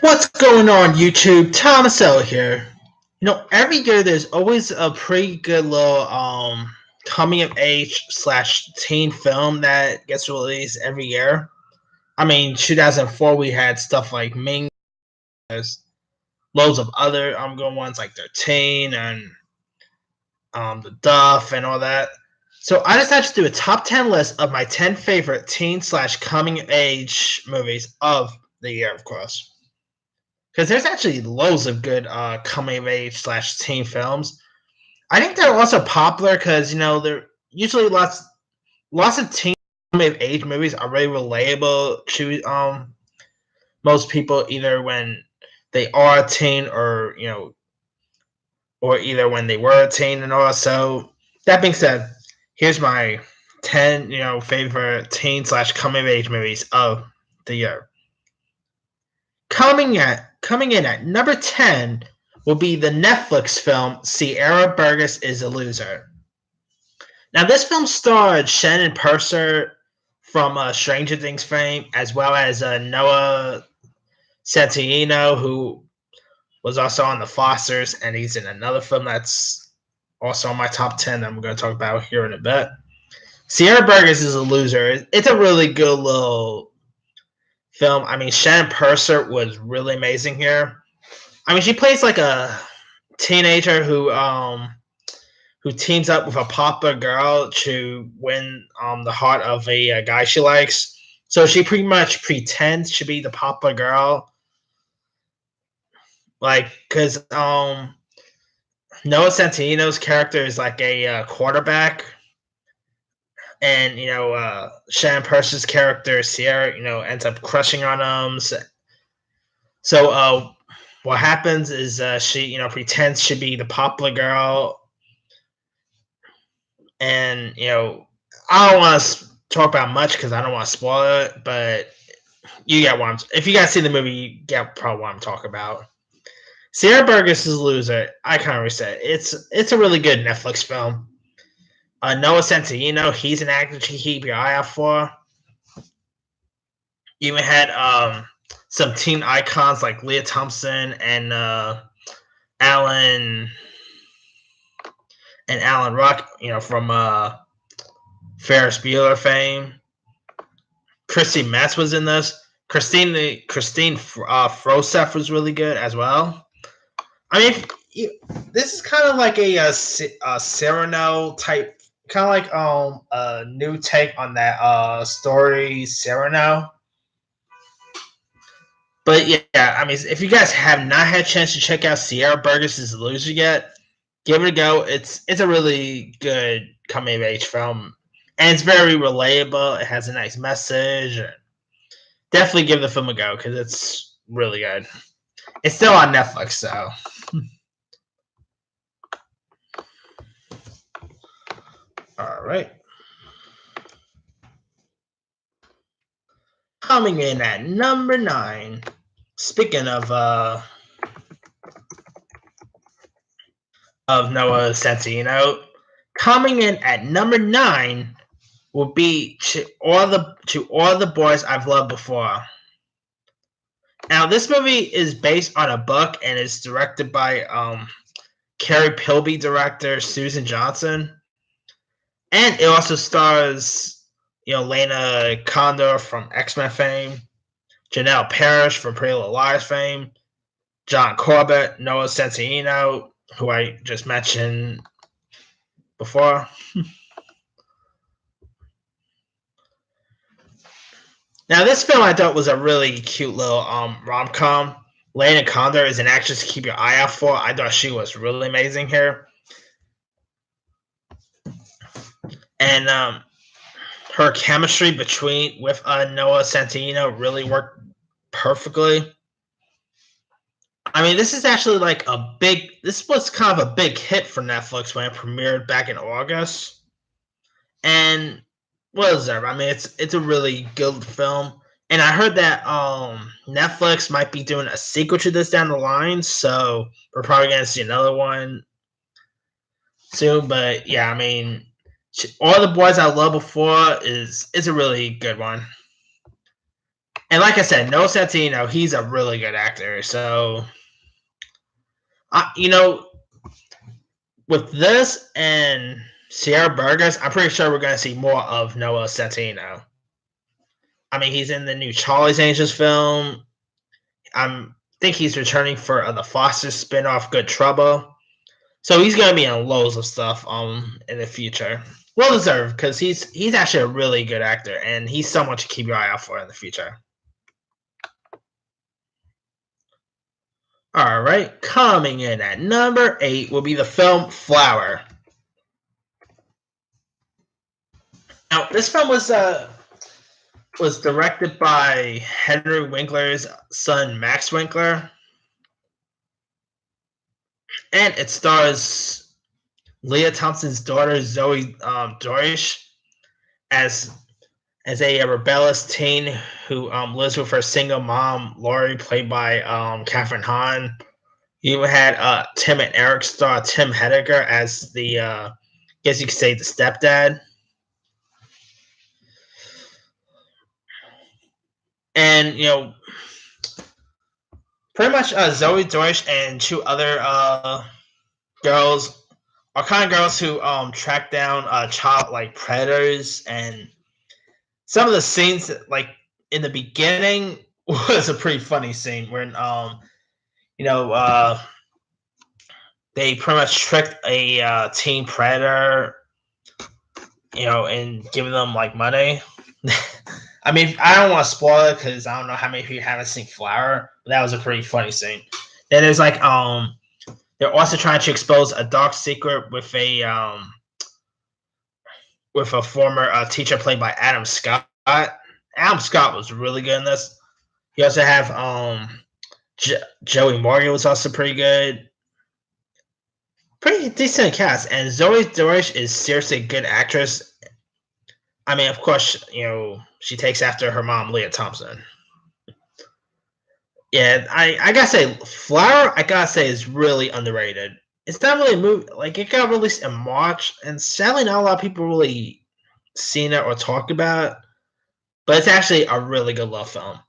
What's going on, YouTube? Thomasello here. Every year there's always a pretty good little coming of age slash teen film that gets released every year. I mean, 2004 we had stuff like Ming. There's loads of other good ones like 13 and the Duff and all that. So I decided to do a top 10 list of my 10 favorite teen slash coming of age movies of the year, of course. Because there's actually loads of good coming of age slash teen films. I think they're also popular because they're usually lots of teen coming of age movies are really relatable to most people, either when they are a teen or either when they were a teen and all. So that being said, here's my 10 favorite teen slash coming of age movies of the year. Coming in at number 10 will be the Netflix film Sierra Burgess is a Loser. Now, this film starred Shannon Purser from Stranger Things fame, as well as Noah Centineo, who was also on The Fosters, and he's in another film that's also on my top 10 that I'm going to talk about here in a bit. Sierra Burgess is a Loser. It's a really good little film. I mean, Shannon Purser was really amazing here. I mean, she plays like a teenager who teams up with a popular girl to win the heart of a guy she likes. So she pretty much pretends to be the popular girl, like because Noah Centineo's character is like a quarterback, and Shannon Purser's character Sierra ends up crushing on him. So what happens is she pretends to be the popular girl, and I don't want to talk about much because I don't want to spoil it, but you get what if you guys see the movie, you get probably what I'm talking about. Sierra Burgess is a Loser. I can't really say it's a really good Netflix film. Noah Centineo, he's an actor to keep your eye out for. You even had some teen icons like Leah Thompson and Alan Ruck, from Ferris Bueller fame. Christy Metz was in this. Christine Froseth was really good as well. I mean, this is kind of like a Cyrano type, kind of like a new take on that story Cyrano. But yeah, I mean, if you guys have not had a chance to check out Sierra Burgess is a Loser yet, give it a go. It's a really good coming of age film, and it's very relatable. It has a nice message. Definitely give the film a go because it's really good. It's still on Netflix, so. All right. Coming in at number 9. Speaking of Noah Centineo, coming in at number 9 will be to all the boys I've loved before. Now, this movie is based on a book and is directed by Carrie Pilby director Susan Johnson, and it also stars Lena Condor from X-Men fame, Janelle Parrish from Pretty Little Liars fame, John Corbett, Noah Centineo, who I just mentioned before. Now, this film I thought was a really cute little rom-com. Lena Condor is an actress to keep your eye out for. I thought she was really amazing here. And her chemistry with Noah Centineo really worked perfectly. I mean, this is actually this was kind of a big hit for Netflix when it premiered back in August. And what is that? I mean, it's a really good film. And I heard that Netflix might be doing a sequel to this down the line, so we're probably going to see another one soon. But yeah, I mean, All the Boys I Loved Before is a really good one. And like I said, Noah Centineo, he's a really good actor. So, you know, with this and Sierra Burgess, I'm pretty sure we're going to see more of Noah Centineo. I mean, he's in the new Charlie's Angels film. I think he's returning for the Foster spinoff, Good Trouble. So he's going to be in loads of stuff in the future. Well deserved, because he's actually a really good actor, and he's someone to keep your eye out for in the future. All right, coming in at number 8 will be the film Flower. Now, this film was directed by Henry Winkler's son Max Winkler, and it stars Lea Thompson's daughter Zoe Deutch as a rebellious teen who lives with her single mom Laurie, played by Kathryn Hahn. You even had Tim and Eric star Tim Heidecker as the, I guess you could say, the stepdad. And, pretty much Zoe Deutch and 2 other girls are kind of girls who track down child predators. And some of the scenes, like in the beginning, was a pretty funny scene when they pretty much tricked a teen predator, and giving them money. I mean, I don't want to spoil it because I don't know how many of you haven't seen Flower, but that was a pretty funny scene. Then there's they're also trying to expose a dark secret with a former teacher played by Adam Scott. Adam Scott was really good in this. You also have Joey Morgan was also pretty good. Pretty decent cast, and Zoe Deutch is seriously a good actress. I mean, of course, she takes after her mom, Lea Thompson. Yeah, I gotta say, Flower, is really underrated. It's not really a movie. It got released in March, and sadly, not a lot of people really seen it or talked about it. But it's actually a really good love film.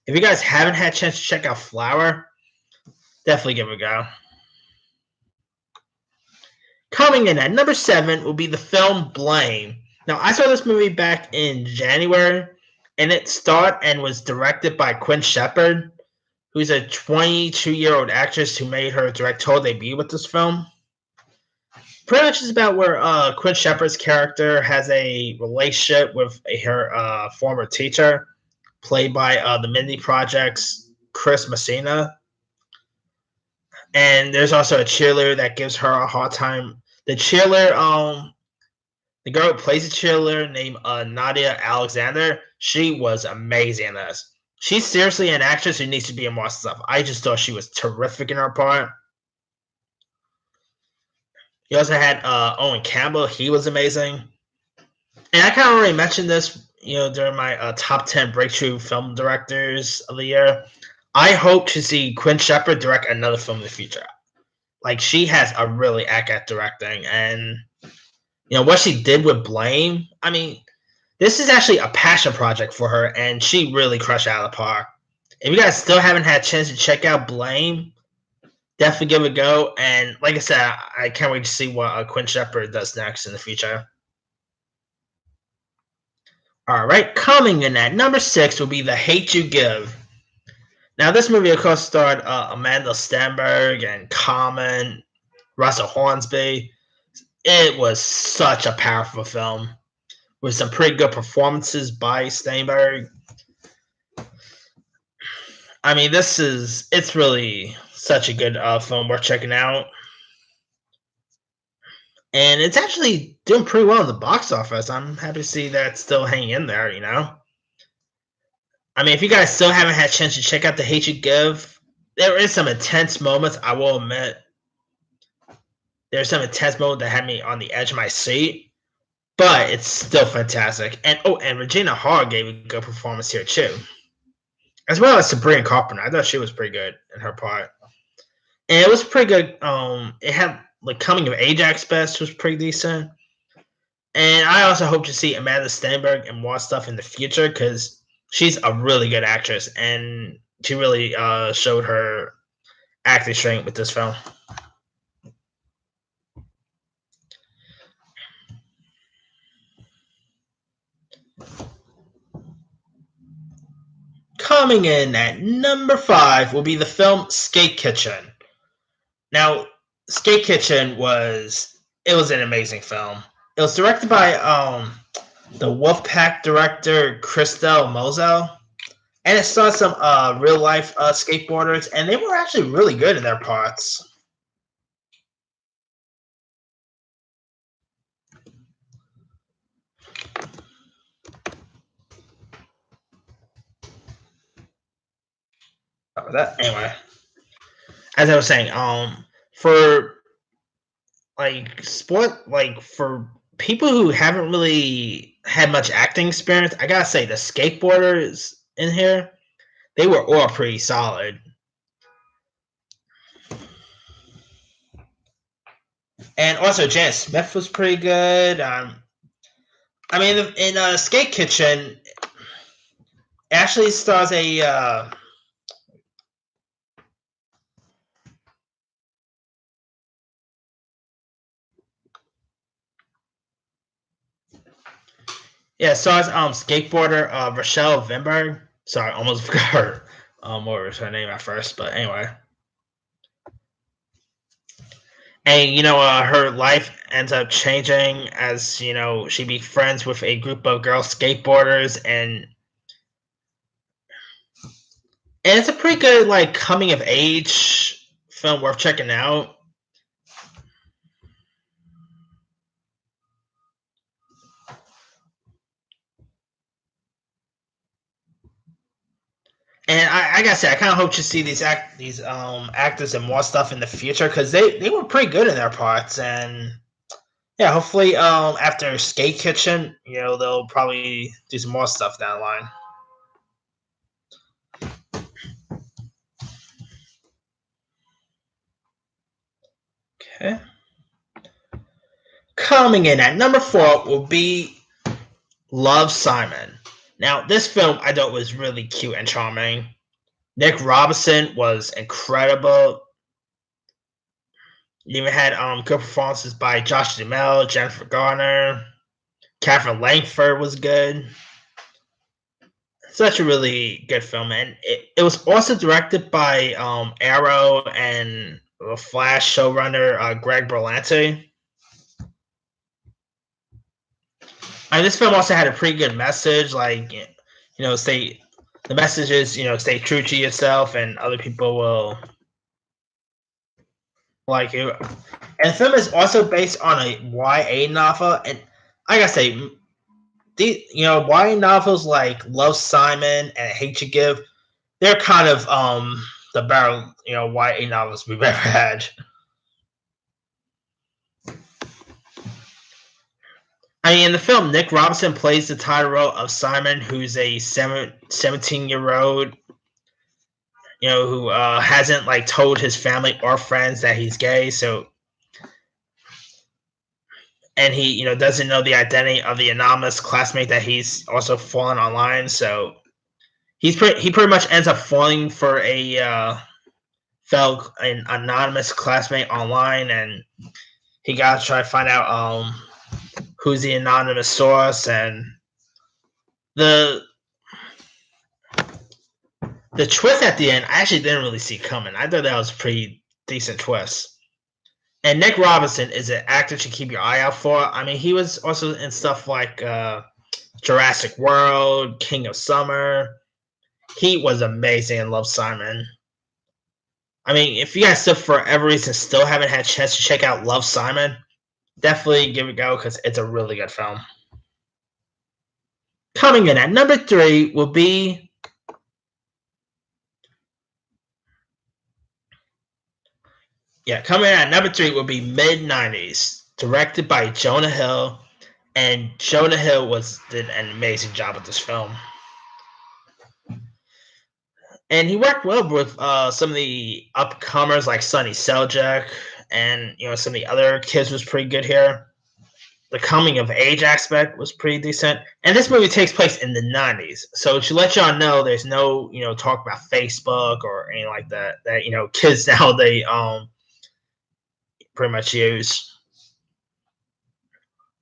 If you guys haven't had a chance to check out Flower, definitely give it a go. Coming in at number 7 will be the film Blame. Now, I saw this movie back in January, and it starred and was directed by Quinn Shepard, who's a 22-year-old actress who made her directorial debut with this film. Pretty much is about where Quinn Shepard's character has a relationship with her former teacher, played by the Mindy Project's Chris Messina. And there's also a cheerleader that gives her a hard time. The cheerleader, the girl who plays the cheerleader, named Nadia Alexander, she was amazing in this. She's seriously an actress who needs to be in more stuff. I just thought she was terrific in her part. You also had Owen Campbell. He was amazing. And I kind of already mentioned this, during my top 10 breakthrough film directors of the year. I hope to see Quinn Shepard direct another film in the future. She has a really act at directing. And, what she did with Blame, I mean, this is actually a passion project for her, and she really crushed out of the park. If you guys still haven't had a chance to check out Blame, definitely give it a go. And like I said, I can't wait to see what Quinn Shepard does next in the future. All right, coming in at number 6 will be The Hate You Give. Now, this movie, of course, starred Amanda Stenberg and Common, Russell Hornsby. It was such a powerful film with some pretty good performances by Stenberg. I mean, it's really such a good film worth checking out. And it's actually doing pretty well in the box office. I'm happy to see that it's still hanging in there, I mean, if you guys still haven't had a chance to check out The Hate You Give, there is some intense moments, I will admit. There's some intense moments that had me on the edge of my seat, but it's still fantastic. And Regina Hall gave a good performance here too, as well as Sabrina Carpenter. I thought she was pretty good in her part, and it was pretty good. It had coming of age aspects was pretty decent, and I also hope to see Amanda Stenberg in more stuff in the future because she's a really good actress, and she really showed her acting strength with this film. Coming in at number 5 will be the film Skate Kitchen. Now, Skate Kitchen was an amazing film. It was directed by the Wolfpack director Christel Mosel, and it stars some real life skateboarders, and they were actually really good in their parts. Anyway, as I was saying, for for people who haven't really had much acting experience, I gotta say the skateboarders in here, they were all pretty solid. And also Janet Smith was pretty good. I mean, in Skate Kitchen, actually stars a stars skateboarder Rochelle Vinberg. Sorry, I almost forgot her what was her name at first, but anyway. And her life ends up changing as she befriends with a group of girl skateboarders, and it's a pretty good coming of age film worth checking out. And I gotta say, I kind of hope to see these actors and more stuff in the future, because they were pretty good in their parts. And yeah, hopefully after Skate Kitchen, they'll probably do some more stuff down the line. Okay. Coming in at number 4 will be Love, Simon. Now, this film I thought was really cute and charming. Nick Robinson was incredible. You even had good performances by Josh Duhamel, Jennifer Garner, Katherine Langford was good. Such a really good film, and it was also directed by Arrow and the Flash showrunner Greg Berlanti. And this film also had a pretty good message, stay. The message is, stay true to yourself, and other people will like you. And the film is also based on a YA novel, and I gotta say, YA novels like Love, Simon and Hate You Give, they're kind of the better YA novels we've ever had. I mean, in the film, Nick Robinson plays the title role of Simon, who's a 17-year-old, who hasn't told his family or friends that he's gay. So, and he doesn't know the identity of the anonymous classmate that he's also fallen online. So he pretty much ends up falling for an anonymous classmate online, and he got to try to find out who's the anonymous source. And the twist at the end, I actually didn't really see coming. I thought that was a pretty decent twist. And Nick Robinson is an actor to keep your eye out for. I mean, he was also in stuff like Jurassic World, King of Summer. He was amazing in Love, Simon. I mean, if you guys still, for whatever reason, still haven't had a chance to check out Love, Simon, definitely give it a go, because it's a really good film. Coming in at number 3 will be coming in at number 3 will be Mid-90s, directed by Jonah Hill, and Jonah Hill did an amazing job with this film. And he worked well with some of the upcomers like Sonny Seljuk, and some of the other kids was pretty good here. the coming of age aspect was pretty decent. And this movie takes place in the 90s. So to let y'all know, there's no, talk about Facebook or anything like that kids now they pretty much use.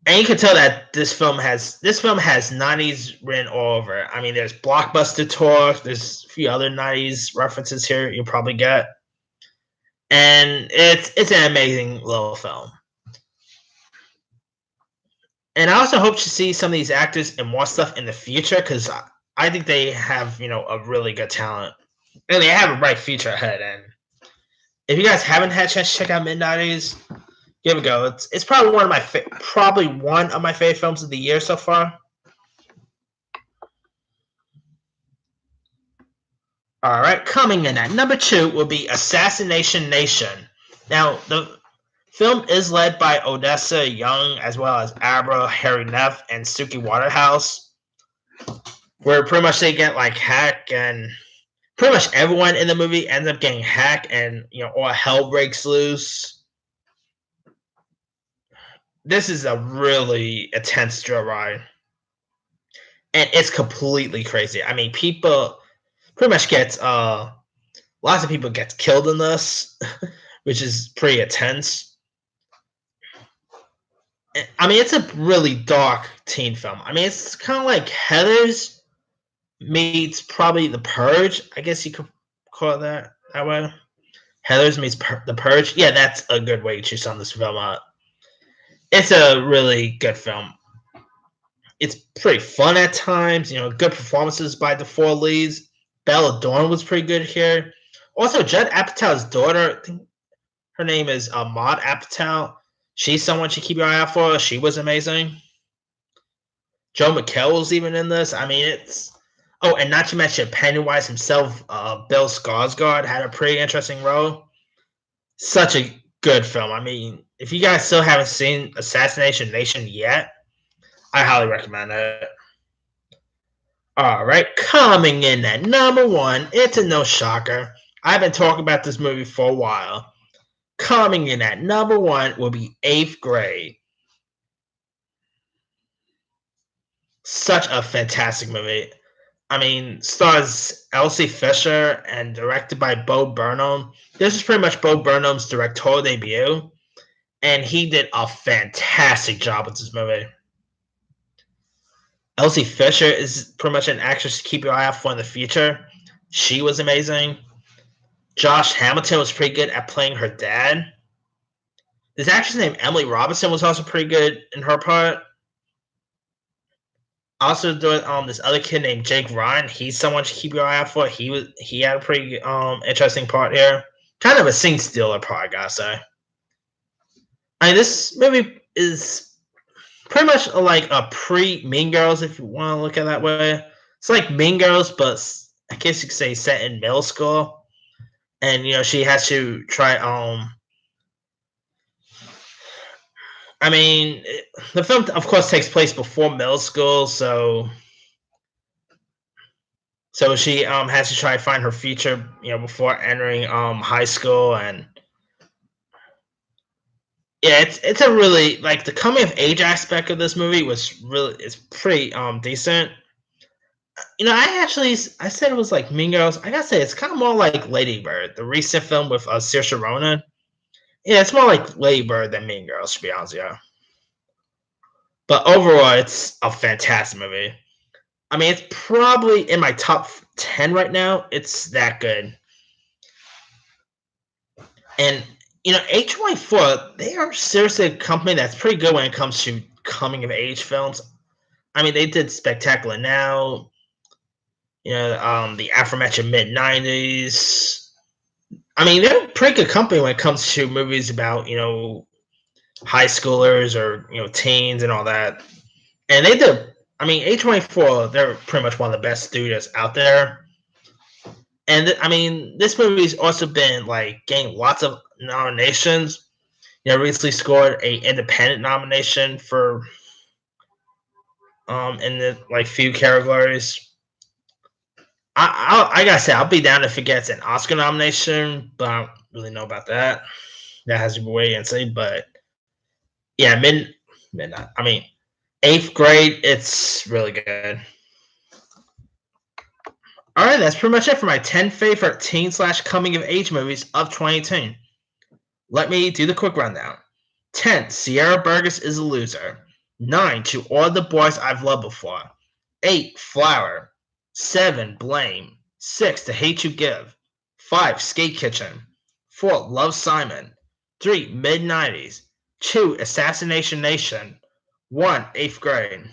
And you can tell that this film has 90s written all over it. I mean, there's blockbuster talk, there's a few other 90s references here you'll probably get. And it's an amazing little film. And I also hope to see some of these actors in more stuff in the future because I think they have, a really good talent. And they have a bright future ahead. And if you guys haven't had a chance to check out Mid-90s, give it a go. It's probably one of my favorite films of the year so far. All right, coming in at number 2 will be Assassination Nation. Now, the film is led by Odessa Young as well as Abra Harry Neff and Suki Waterhouse, where pretty much they get like hacked and pretty much everyone in the movie ends up getting hacked and all hell breaks loose. This is a really intense thrill ride. And it's completely crazy. I mean, people pretty much lots of people get killed in this, which is pretty intense. I mean, it's a really dark teen film. I mean, it's kind of like Heathers meets probably The Purge. I guess you could call it that way. Heathers meets The Purge. Yeah, that's a good way to sum this film up. It's a really good film. It's pretty fun at times. Good performances by the 4 leads. Bella Thorne was pretty good here. Also, Judd Apatow's daughter, I think her name is Maud Apatow. She's someone to keep your eye out for. She was amazing. Joe McHale was even in this. I mean, it's... Oh, and not to mention Pennywise himself, Bill Skarsgård, had a pretty interesting role. Such a good film. I mean, if you guys still haven't seen Assassination Nation yet, I highly recommend it. All right, coming in at number 1, it's a no shocker. I've been talking about this movie for a while. Coming in at number 1 will be 8th Grade. Such a fantastic movie. I mean, stars Elsie Fisher and directed by Bo Burnham. This is pretty much Bo Burnham's directorial debut, and he did a fantastic job with this movie. Elsie Fisher is pretty much an actress to keep your eye out for in the future. She was amazing. Josh Hamilton was pretty good at playing her dad. This actress named Emily Robinson was also pretty good in her part. Also, this other kid named Jake Ryan. He's someone to keep your eye out for. He had a pretty interesting part here. Kind of a scene stealer part, I gotta say. I mean, this movie is pretty much like a pre-Mean Girls, if you want to look at it that way. It's like Mean Girls, but I guess you could say set in middle school. And, she has to try, I mean, the film, of course, takes place before middle school, so she has to try to find her future, before entering high school, and yeah, it's a really, like, the coming of age aspect of this movie is pretty decent. I said it was like Mean Girls. I gotta say, it's kind of more like Lady Bird, the recent film with Saoirse Ronan. Yeah, it's more like Lady Bird than Mean Girls, to be honest with you. But overall, it's a fantastic movie. I mean, it's probably in my top 10 right now. It's that good. And, A24, they are seriously a company that's pretty good when it comes to coming of age films. I mean, they did Spectacular Now, the aforementioned Mid-90s. I mean, they're a pretty good company when it comes to movies about, high schoolers or, teens and all that. And they did, I mean, A24, they're pretty much one of the best studios out there. And, I mean, this movie's also been, like, getting lots of nominations. Recently scored a independent nomination for, in the, like, few categories. I gotta say, I'll be down if it gets an Oscar nomination, but I don't really know about that. That has to be wait and see. But yeah, Midnight. I mean, 8th grade. It's really good. All right, that's pretty much it for my 10 favorite teen/coming-of-age movies of 2018. Let me do the quick rundown. 10. Sierra Burgess is a Loser. 9. To All the Boys I've Loved Before. 8. Flower. 7. Blame. 6. The Hate You Give. 5. Skate Kitchen. 4. Love, Simon. 3. Mid-90s. 2. Assassination Nation. 1. 8th Grade.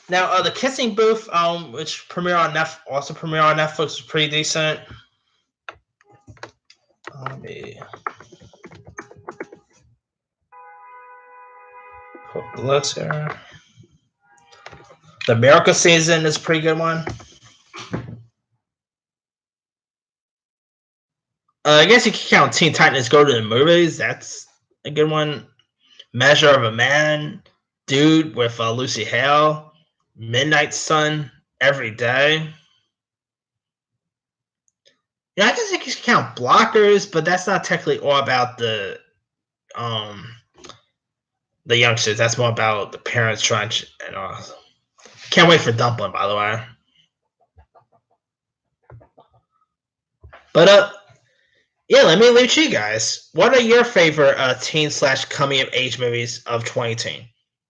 Now, The Kissing Booth, which also premiered on Netflix, was pretty decent. Let me put the list here. The Miracle Season is a pretty good one. I guess you can count Teen Titans Go to the Movies. That's a good one. Measure of a Man, Dude with Lucy Hale, Midnight Sun, Every Day. Yeah, I guess you can count Blockers, but that's not technically all about the youngsters. That's more about the parents trying to, and can't wait for Dumpling, by the way. But yeah, let me leave it to you guys. What are your favorite teen/coming-of-age movies of 2018?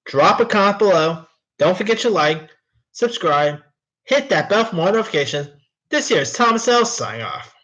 Drop a comment below. Don't forget to like, subscribe, hit that bell for more notifications. This here is Thomas L. signing off.